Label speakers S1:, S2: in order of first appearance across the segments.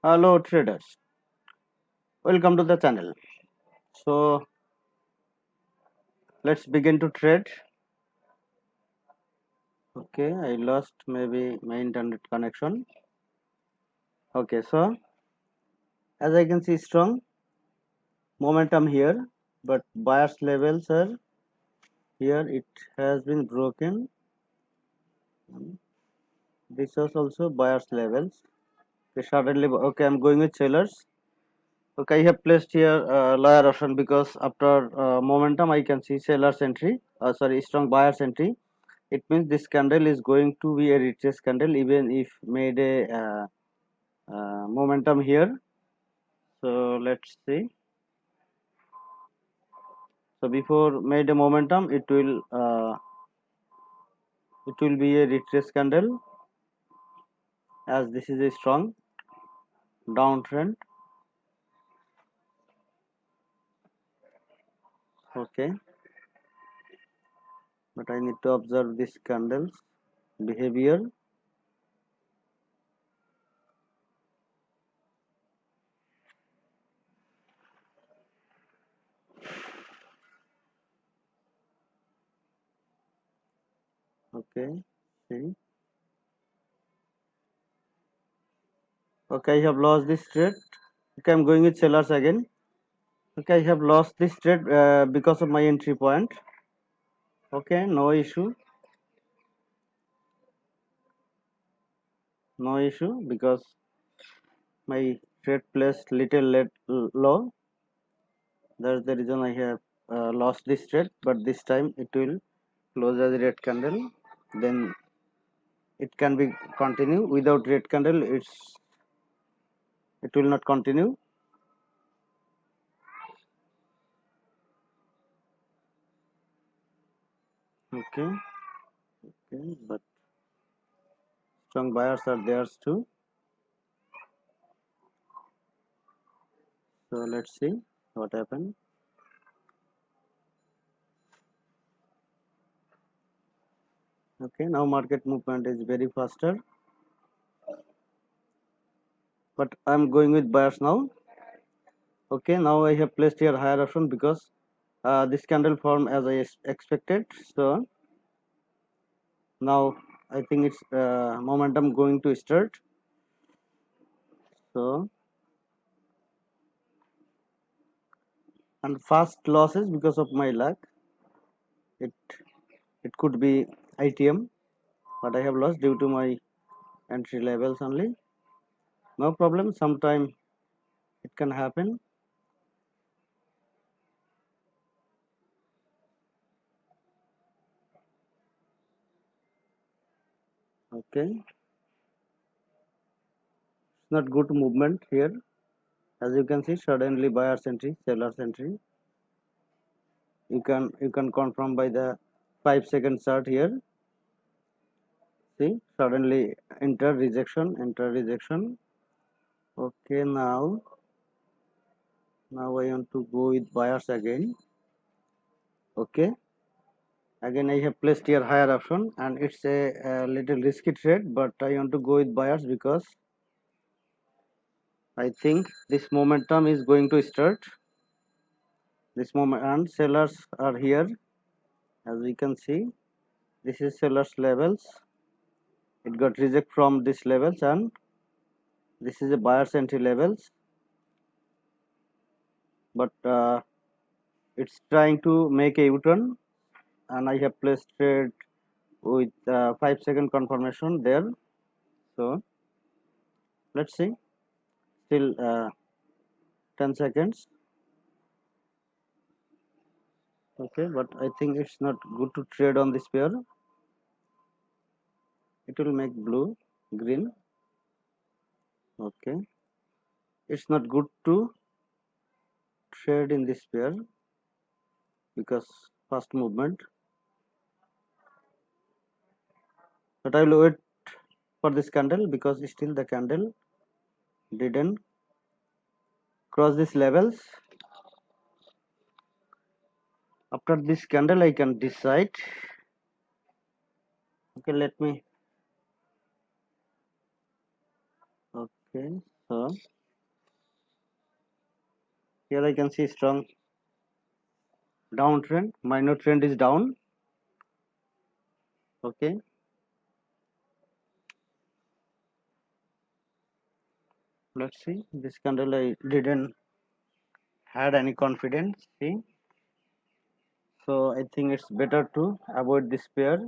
S1: Hello traders, welcome to the channel. So let's begin to trade. Okay, I lost maybe my internet connection. Okay, so as I can see strong momentum here, but buyers levels are here. It has been broken. This was also buyers levels. Okay, suddenly okay, I'm going with sellers. Okay, I have placed here lower option because after momentum I can see sellers entry. Sorry, strong buyers entry. It means this candle is going to be a retrace candle even if made a momentum here. So let's see. So before made a momentum, it will be a retrace candle as this is a strong downtrend. Okay, but I need to observe this candle's behavior. Okay, see. Okay, I have lost this trade. Okay, I'm going with sellers again. Okay, I have lost this trade because of my entry point. Okay, no issue, no issue because my trade placed little low. That's the reason I have lost this trade, but this time it will close as a red candle. Then it can be continue. Without red candle, it will not continue. Okay, okay, but strong buyers are there too. So let's see what happened. Okay, now market movement is very faster, but I'm going with buyers now. Okay, now I have placed here higher option because this candle form as I expected. So now I think it's momentum going to start. So and fast losses because of my luck. It it could be ITM, but I have lost due to my entry levels only. No problem. Sometime it can happen. Okay, it's not good movement here. As you can see, suddenly buyer's entry, seller's entry. You can confirm by the 5 second chart here. See, suddenly enter rejection. Okay, now I want to go with buyers again. Okay, again I have placed here higher option and it's a little risky trade, but I want to go with buyers because I think this momentum is going to start. This moment and sellers are here as we can see. This is sellers levels. It got reject from this levels and this is a buyer's entry levels, but it's trying to make a U-turn and I have placed trade with 5 second confirmation there. So let's see, still 10 seconds. Okay, but I think it's not good to trade on this pair. It will make blue green. Okay, it's not good to trade in this pair because fast movement, but I will wait for this candle because still the candle didn't cross these levels. After this candle I can decide. Okay, let me. Okay, so here I can see strong downtrend, minor trend is down. Okay, let's see, this candle I didn't had any confidence, see, so I think it's better to avoid this pair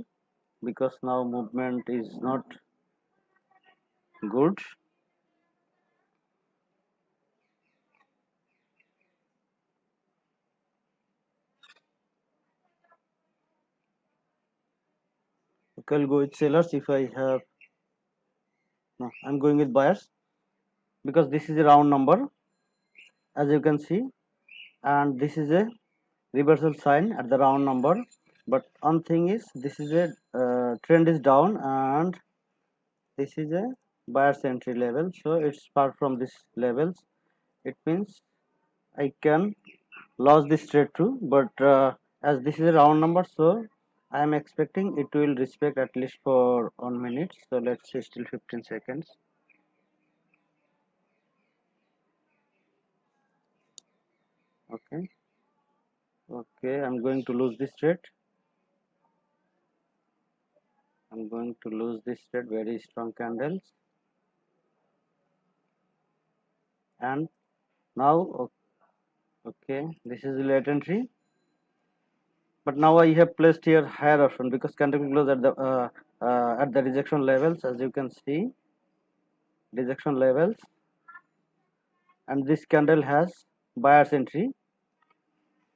S1: because now movement is not good. Okay, I'll go with sellers if I have. No, I'm going with buyers because this is a round number as you can see, and this is a reversal sign at the round number. But one thing is, this is a trend is down, and this is a buyer's entry level, so it's far from this levels. It means I can lose this trade too, but as this is a round number, so I am expecting it will respect at least for 1 minute. So let's say still 15 seconds. Okay, okay, I'm going to lose this trade. I'm going to lose this trade. Very strong candles, and now okay, this is the late entry. But now I have placed here higher option because candle close at the rejection levels, as you can see, rejection levels, and this candle has buyer's entry.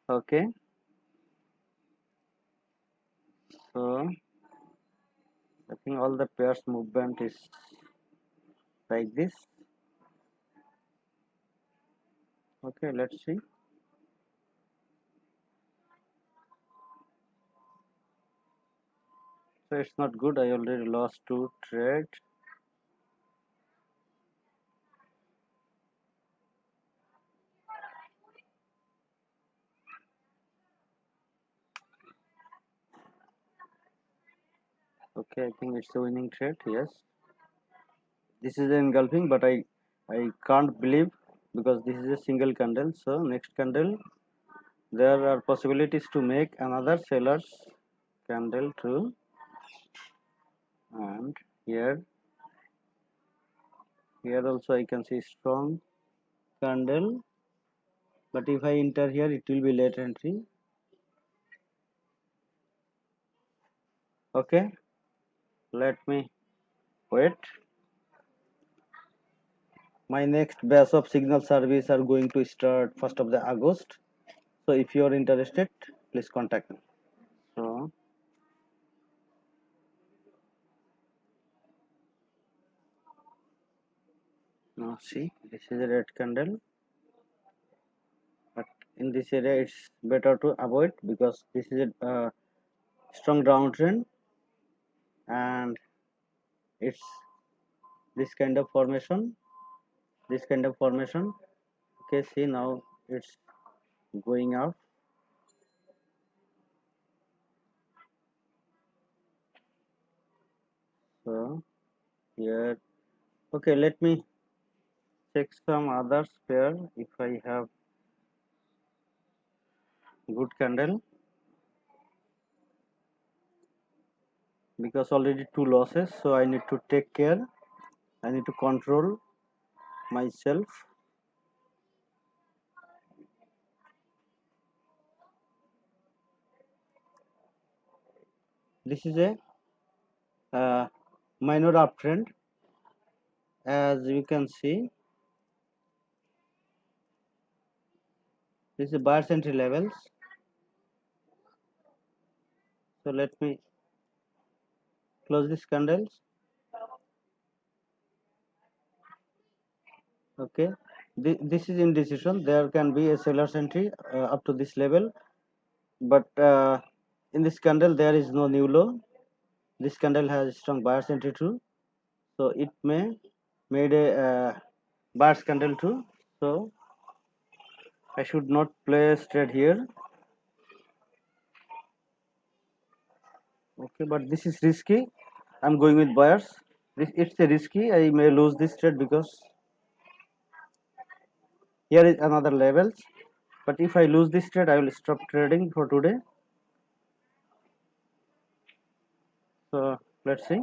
S1: Okay, so I think all the pairs movement is like this. Okay, let's see. So it's not good. I already lost two trade. Okay, I think it's a winning trade. Yes, this is engulfing, but I can't believe because this is a single candle. So next candle there are possibilities to make another seller's candle too, and here also I can see strong candle, but if I enter here it will be late entry. Okay, let me wait. My next batch of signal service are going to start 1st of the August, so if you are interested please contact me. So now see, this is a red candle, but in this area it's better to avoid because this is a strong downtrend, and it's this kind of formation, okay, see now it's going up. So here, okay, let me check some others pair if I have good candle, because already two losses, so I need to take care, I need to control myself. This is a minor uptrend, as you can see. This is buyer's entry levels, so let me close these candles. Okay, this is indecision, there can be a seller's entry up to this level, but in this candle there is no new low. This candle has strong buyer's entry too, so it may made a buyer's candle too, so I should not place trade here. Okay, but this is risky. I'm going with buyers. It's a risky. I may lose this trade because Here is another levels, but if I lose this trade, I will stop trading for today. So let's see.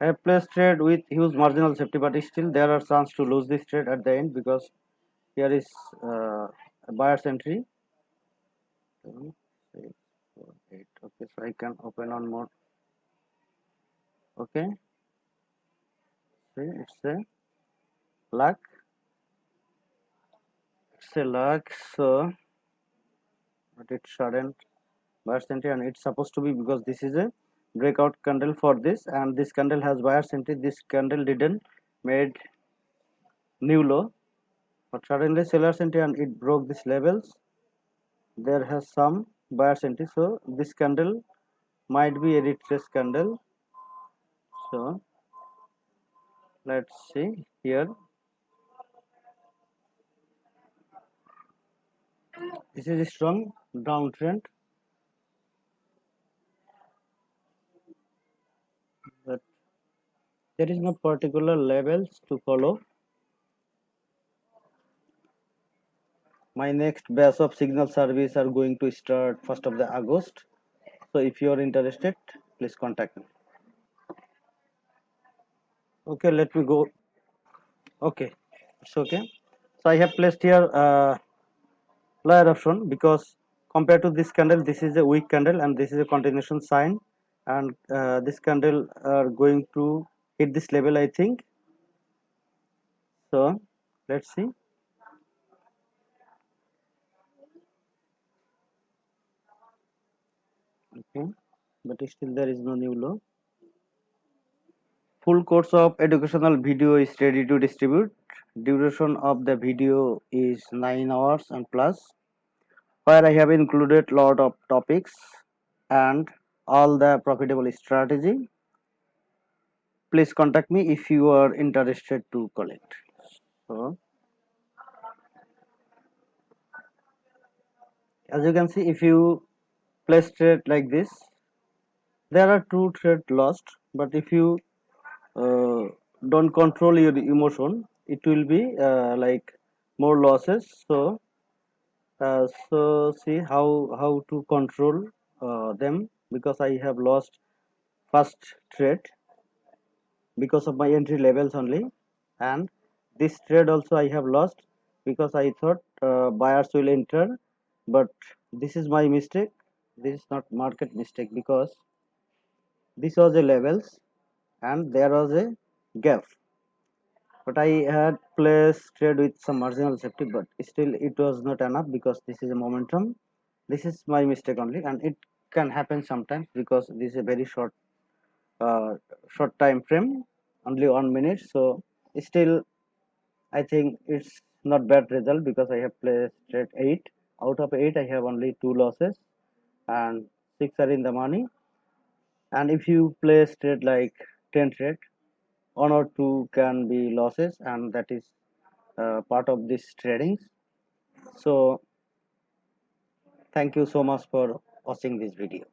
S1: I have placed trade with huge marginal safety, but still there are chance to lose this trade at the end because here is a buyer's entry. 2, 6, 4, 8. Okay, so I can open on more. Okay, see, it's a luck. It's a luck. So, but it shouldn't buyer's entry, and it's supposed to be because this is a breakout candle for this, and this candle has buyer's entry. This candle didn't made new low, but suddenly seller's entry and it broke these levels. There has some buyer's entry, so this candle might be a retrace candle. So let's see here. This is a strong downtrend, but there is no particular levels to follow. My next batch of signal service are going to start 1st of the August. So if you are interested, please contact me. Okay, let me go. Okay, it's okay. So I have placed here lower option because compared to this candle, this is a weak candle and this is a continuation sign, and this candle are going to hit this level, I think. So let's see. Okay, but still there is no new low. Full course of educational video is ready to distribute. Duration of the video is 9 hours and plus, where I have included lot of topics and all the profitable strategy. Please contact me if you are interested to collect. So as you can see, if you place trade like this, there are two trade lost, but if you uh, don't control your emotion, it will be like more losses. So see how to control them, because I have lost first trade because of my entry levels only, and this trade also I have lost because I thought buyers will enter, but this is my mistake. This is not market mistake, because this was a levels and there was a gap, but I had placed trade with some marginal safety, but still it was not enough because this is a momentum. This is my mistake only, and it can happen sometimes because this is a very uh, short time frame, only 1 minute. So still I think it's not bad result because I have placed trade 8 out of 8. I have only 2 losses and 6 are in the money. And if you place trade like 10 trade, 1 or 2 can be losses, and that is part of this trading. So thank you so much for watching this video.